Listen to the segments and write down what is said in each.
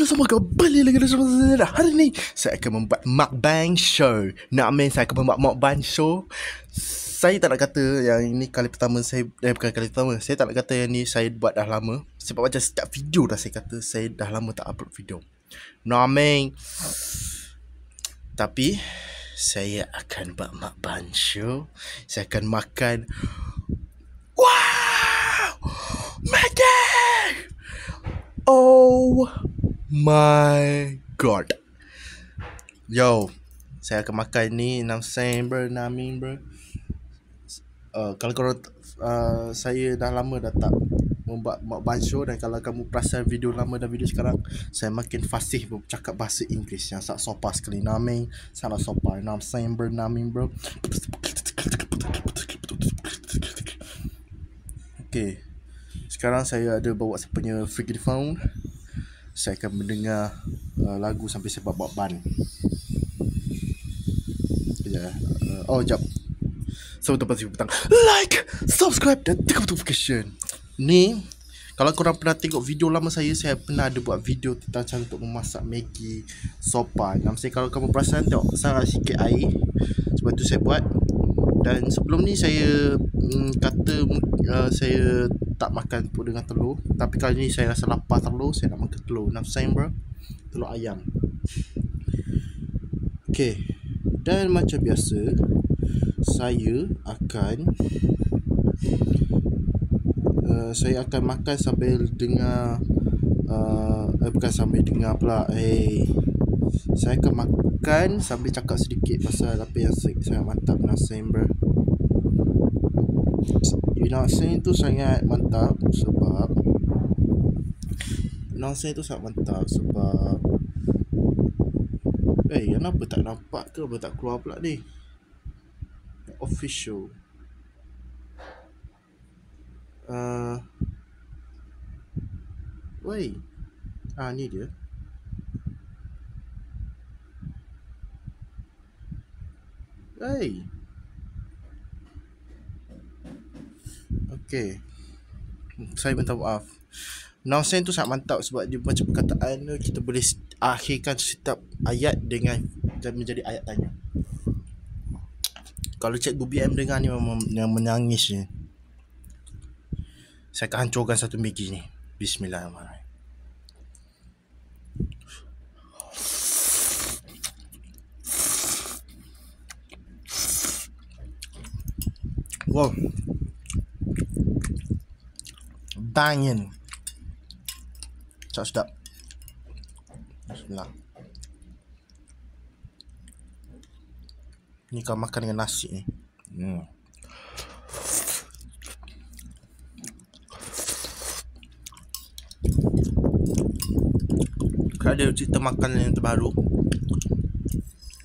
Halo semua, kembali lagi bersama saya. Hari ni saya akan membuat mukbang show. Saya akan membuat mukbang show. Saya tak nak kata yang ini kali pertama saya, bukan kali pertama. Saya tak nak kata yang ni saya buat dah lama. Sebab macam setiap video dah saya kata saya dah lama tak upload video. Tapi saya akan buat mukbang show. Saya akan makan. Wow! Maggie! Oh my god. Yo, saya akan makan ni 6 sen bro, 6 min bro. Kalau korang saya dah lama dah tak membuat mukbang show, dan kalau kamu perasan video lama dan video sekarang, saya makin fasih bercakap bahasa Inggeris yang sangat sopan sekali. Naming sangat sopan. 6 sen bro, 6 min bro. Okay, sekarang saya ada bawa saya punya freaking phone. Saya akan mendengar lagu sampai saya buat ban. Sekejap. Selamat petang. Like, subscribe dan tekan notification. Ni, kalau korang pernah tengok video lama saya pernah ada buat video tentang cara untuk memasak Maggi sopan. Kalau kamu perasan, tengok sangat sikit air. Sebab tu saya buat. Dan sebelum ni saya kata saya tak makan pun dengan telur. Tapi kali ni saya rasa lapar telur. Saya nak makan telur. 6 sen bro. Telur ayam. Okay. Dan macam biasa, saya akan makan sambil dengar bukan sambil dengar pula. Saya akan makan sambil cakap sedikit pasal apa yang sangat mantap nasi bro. Nasi tu sangat mantap sebab kenapa tak nampak ke? Apa tak keluar pula ni? Official. Ni dia. Okay. Saya minta maaf. Nonsen tu sangat mantap sebab dia macam perkataan kita boleh akhirkan setiap ayat dengan menjadi ayat tanya. Kalau Cikgu BM dengar ni memang menangis ni. Saya akan hancurkan satu Maggi ni. Bismillahirrahmanirrahim. Wow. Bangin. Sedap. Bismillah. Ni kau makan dengan nasi ni. Ada cerita makanan yang terbaru,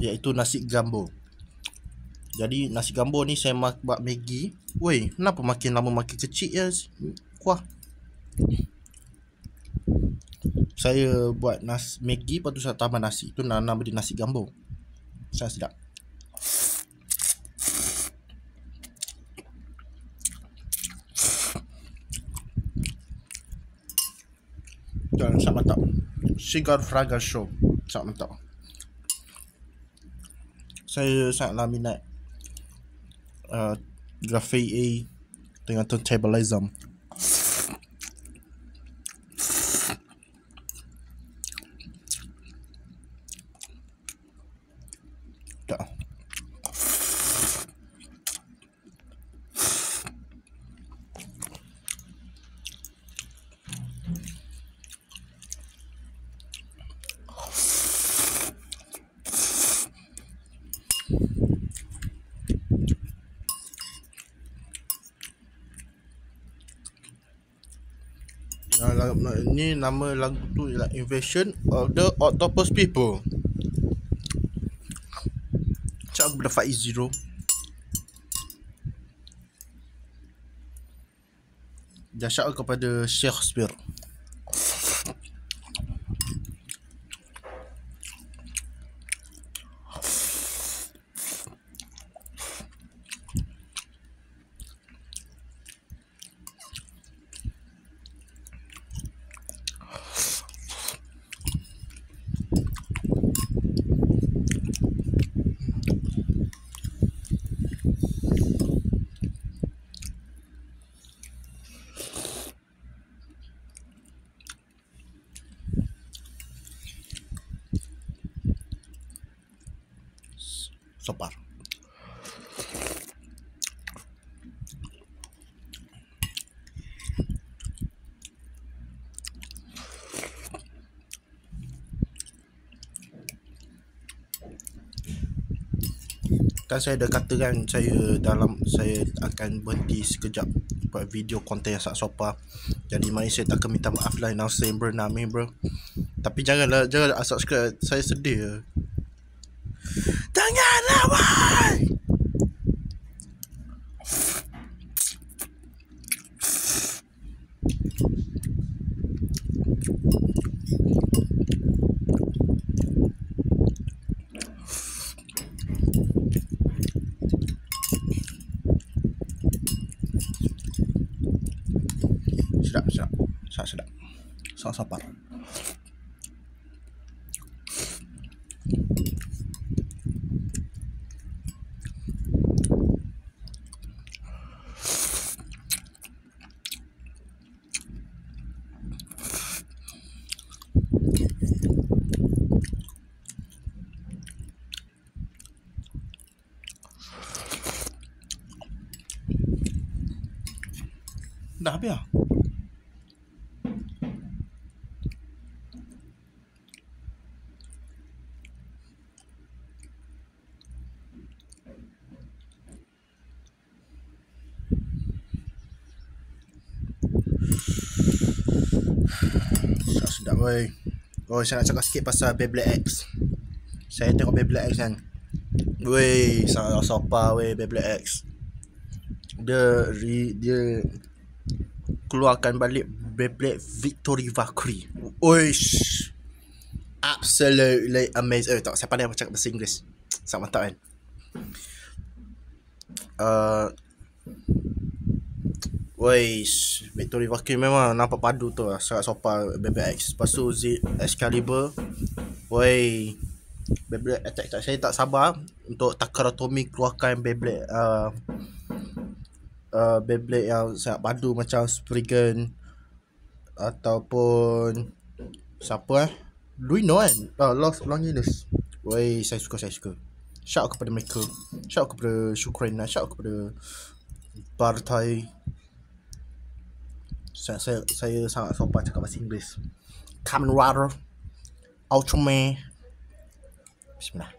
iaitu nasi gambo. Jadi nasi gambo ni saya buat Maggi. Kenapa makin lama makin kecil ya kuah. Saya buat Maggi, lepas tu saya tambah nasi. Itu nama dia nasi gambo. Sangat sedap. Dan sangat mantap. Cigar Fraga Show. Sangat mantap. Saya sangatlah minat graffiti dengan turntablism. Ni nama lagu tu ialah Invasion of the Octopus People. Cak aku pada Faiz Zero. Dan shout kepada Shakespeare. Sopar. Kan saya dah katakan saya akan berhenti sekejap buat video konten yang sangat sopa. Jadi mari saya tak akan minta maaf lah now saya bernama bro. Tapi jangan subscribe, saya sedih. Janganlah why. Sedap. Sangat sapar. Dah habis lah. Sedap weh. Oh, saya nak cakap sikit pasal Beyblade X. Saya tengok Beyblade X kan. Weh, sangat sopa weh Beyblade X. Dia keluarkan balik Beyblade Victory Valkyrie. Oish. Absolutely amazing. Tak, saya pandai cakap bahasa Inggeris. Sangat mantap kan. Weis, Victory Valkyrie memang nampak padu tu lah. Sangat sopa Beyblade X. Lepas tu Excalibur. Wey, Beyblade Attack. Saya tak sabar untuk Takara Tomy keluarkan Beyblade Beyblade yang sangat padu macam Spriggan ataupun siapa Luino kan. Longinus. Wey, saya suka. Shout kepada mereka. Shout kepada Syukrena. Shout kepada Bartai. Saya sangat sopan cakap bahasa Inggeris. Kamen Rider, Ultraman. Bismillah.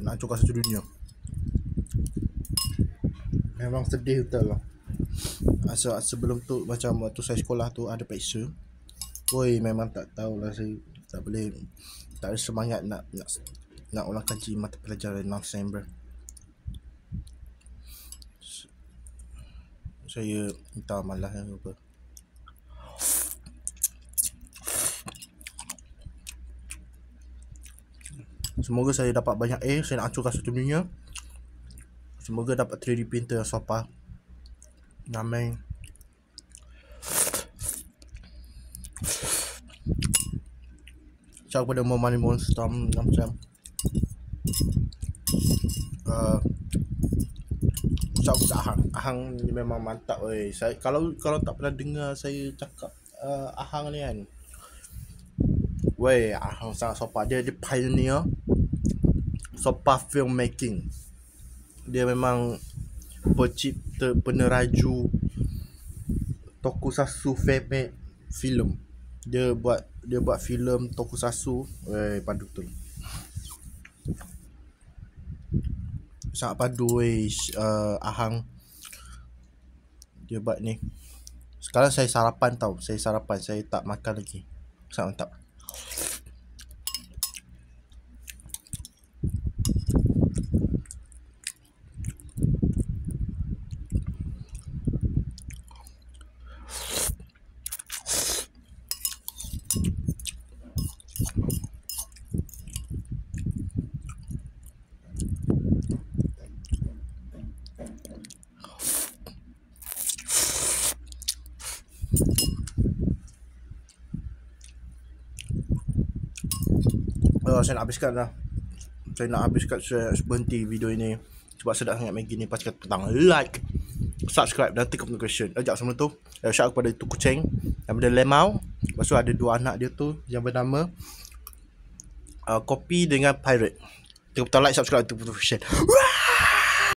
Nak hancurkan satu dunia. Memang sedih betul lah. Sebelum tu macam waktu saya sekolah tu ada periksa. Oi, memang tak tahulah, saya tak ada semangat nak ulang kaji mata pelajaran November. Saya minta malah apa. Semoga saya dapat banyak A. Saya nak hancurkan satu dunia. Semoga dapat 3D printer yang sopa. Namai. Cakap kepada Momani Monster macam cakap kepada Ahang ni memang mantap weh. Saya kalau tak pernah dengar saya cakap Ahang ni kan. Weh, Ahang sangat sopa. Dia pioneer sopa filmmaking. Dia memang peneraju tokusatsu film. Dia buat filem tokusatsu. Padu betul. Sangat padu Ahang. Dia buat ni. Sekarang saya sarapan tau. Saya tak makan lagi. Sangat mantap. saya nak habiskan lah. Saya berhenti video ini sebab sedap sangat Maggi ni. Pastikan petang like, subscribe dan tekan notification. Sekejap sebelum tu, shout kepada itu kucing yang bernama Lemau. Lepas tu ada 2 anak dia tu yang bernama Kopi dengan Pirate. Tekan like, subscribe dan tekan notification.